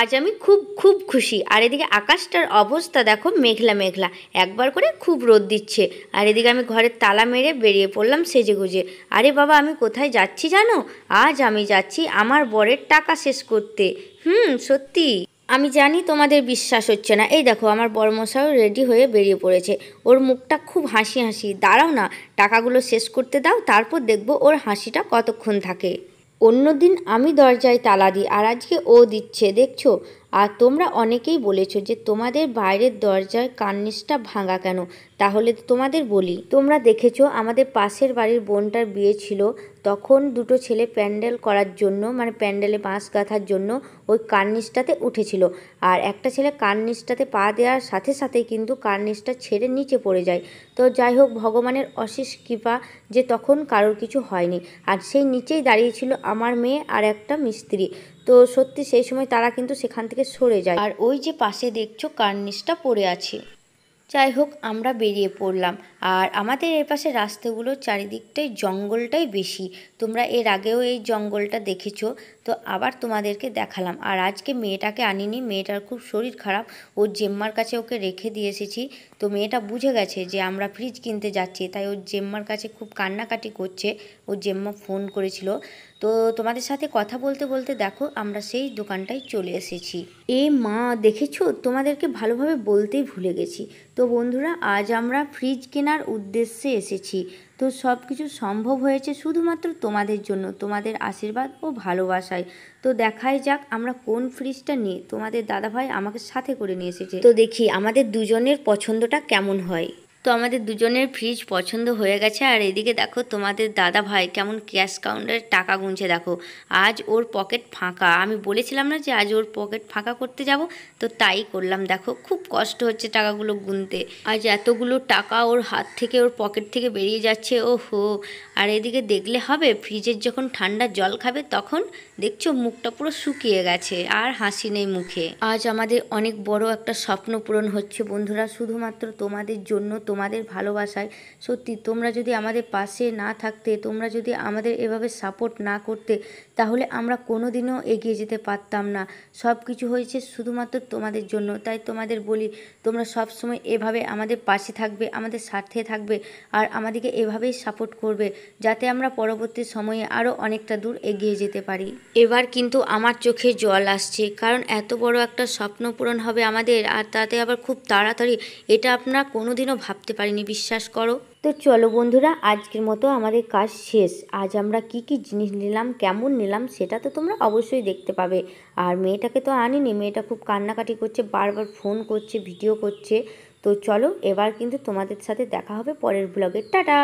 আজ আমি খুব খুব খুশি। আর এদিকে আকাশটার অবস্থা দেখো, মেঘলা মেঘলা, একবার করে খুব রোদ দিচ্ছে। আর এদিকে আমি ঘরের তালা মেরে বেরিয়ে পড়লাম সেজেগুজে। আরে বাবা, আমি কোথায় যাচ্ছি জানো? আজ আমি যাচ্ছি আমার বরের টাকা শেষ করতে। সত্যি। আমি জানি তোমাদের বিশ্বাস হচ্ছে না। এই দেখো, আমার বড়মশাইও রেডি হয়ে বেরিয়ে পড়েছে। ওর মুখটা খুব হাসি হাসি। দাঁড়াও না, টাকাগুলো শেষ করতে দাও, তারপর দেখবো ওর হাসিটা কতক্ষণ থাকে। অন্যদিন আমি দরজায় তালা দিই, আর আজকে ও দিচ্ছে, দেখছো? আর তোমরা অনেকেই বলেছো যে তোমাদের বাইরের দরজার কার্নিশটা ভাঙা কেন। তাহলে তোমাদের বলি, তোমরা দেখেছো আমাদের পাশের বাড়ির বোনটার বিয়ে ছিল, তখন দুটো ছেলে প্যান্ডেল করার জন্য, মানে প্যান্ডেলে বাঁশ গাঁথার জন্য ওই কার্নিশটাতে উঠেছিল। আর একটা ছেলে কার্নিশটাতে পা দেওয়ার সাথে সাথেই কিন্তু কার্নিশটা ছেড়ে নিচে পড়ে যায়। তো যাই হোক, ভগবানের অশেষ কৃপা যে তখন কারোর কিছু হয়নি। আর সেই নিচেই দাঁড়িয়েছিল আমার মেয়ে আর একটা মিস্ত্রি। তো সত্যি সেই সময় তারা কিন্তু সেখান থেকে সরে যায়। আর ওই যে পাশে দেখছো কার্নিশটা পড়ে আছে। যাই হোক, আমরা বেরিয়ে পড়লাম। আর আমাদের এর পাশে রাস্তাগুলোর চারিদিকটাই জঙ্গলটাই বেশি। তোমরা এর আগেও এই জঙ্গলটা দেখেছো, তো আবার তোমাদেরকে দেখালাম। আর আজকে মেয়েটাকে আনিনি, মেয়েটার খুব শরীর খারাপ, ওর জেম্মার কাছে ওকে রেখে দিয়ে এসেছি। তো মেয়েটা বুঝে গেছে যে আমরা ফ্রিজ কিনতে যাচ্ছি, তাই ওর জেম্মার কাছে খুব কান্নাকাটি করছে। ওর জেম্মা ফোন করেছিল। তো তোমাদের সাথে কথা বলতে বলতে দেখো আমরা সেই দোকানটায় চলে এসেছি। এ মা, দেখেছো? তোমাদেরকে ভালোভাবে বলতেই ভুলে গেছি। তো বন্ধুরা, আজ আমরা ফ্রিজ কেনার উদ্দেশ্যে এসেছি। তো সব কিছু সম্ভব হয়েছে শুধুমাত্র তোমাদের জন্য, তোমাদের আশীর্বাদ ও ভালোবাসায়। তো দেখাই যাক আমরা কোন ফ্রিজটা নিয়ে, তোমাদের দাদাভাই আমাকে সাথে করে নিয়ে এসেছে। তো দেখি আমাদের দুজনের পছন্দটা কেমন হয়। তো আমাদের দুজনের ফ্রিজ পছন্দ হয়ে গেছে। আর এদিকে দেখো তোমাদের দাদা ভাই কেমন ক্যাশ কাউন্টারে টাকা গুনছে দেখো। আজ ওর পকেট ফাঁকা। আমি বলেছিলাম না যে আজ ওর পকেট ফাঁকা করতে যাব, তো তাই করলাম। দেখো খুব কষ্ট হচ্ছে টাকাগুলো গুনতে। আজ এতগুলো টাকা ওর হাত থেকে, ওর পকেট থেকে বেরিয়ে যাচ্ছে, ওহো। আর এদিকে দেখলে হবে, ফ্রিজের যখন ঠান্ডা জল খাবে তখন দেখছো মুখটা পুরো শুকিয়ে গেছে, আর হাসি নেই মুখে। আজ আমাদের অনেক বড় একটা স্বপ্ন পূরণ হচ্ছে বন্ধুরা, শুধুমাত্র তোমাদের জন্য, তোমাদের ভালোবাসায়। সত্যি তোমরা যদি আমাদের পাশে না থাকতে, তোমরা যদি আমাদের এভাবে সাপোর্ট না করতে, তাহলে আমরা কোনোদিনও এগিয়ে যেতে পারতাম না। সব কিছু হয়েছে শুধুমাত্র তোমাদের জন্য। তাই তোমাদের বলি, তোমরা সব সময় এভাবে আমাদের পাশে থাকবে, আমাদের সাথে থাকবে, আর আমাদেরকে এভাবেই সাপোর্ট করবে, যাতে আমরা পরবর্তী সময়ে আরও অনেকটা দূর এগিয়ে যেতে পারি। এবার কিন্তু আমার চোখে জল আসছে, কারণ এত বড় একটা স্বপ্ন পূরণ হবে আমাদের, আর তাতে আবার খুব তাড়াতাড়ি। এটা আপনারা কোনোদিনও ভাবতে পারিনি, বিশ্বাস করো। তো চলো বন্ধুরা, আজকের মতো আমাদের কাজ শেষ। আজ আমরা কি কি জিনিস নিলাম, কেমন নিলাম, সেটা তো তোমরা অবশ্যই দেখতে পাবে। আর মেয়েটাকে তো আনিনি, মেয়েটা খুব কান্নাকাটি করছে, বারবার ফোন করছে, ভিডিও করছে। তো চলো, এবার কিন্তু তোমাদের সাথে দেখা হবে পরের ব্লগে। টাটা।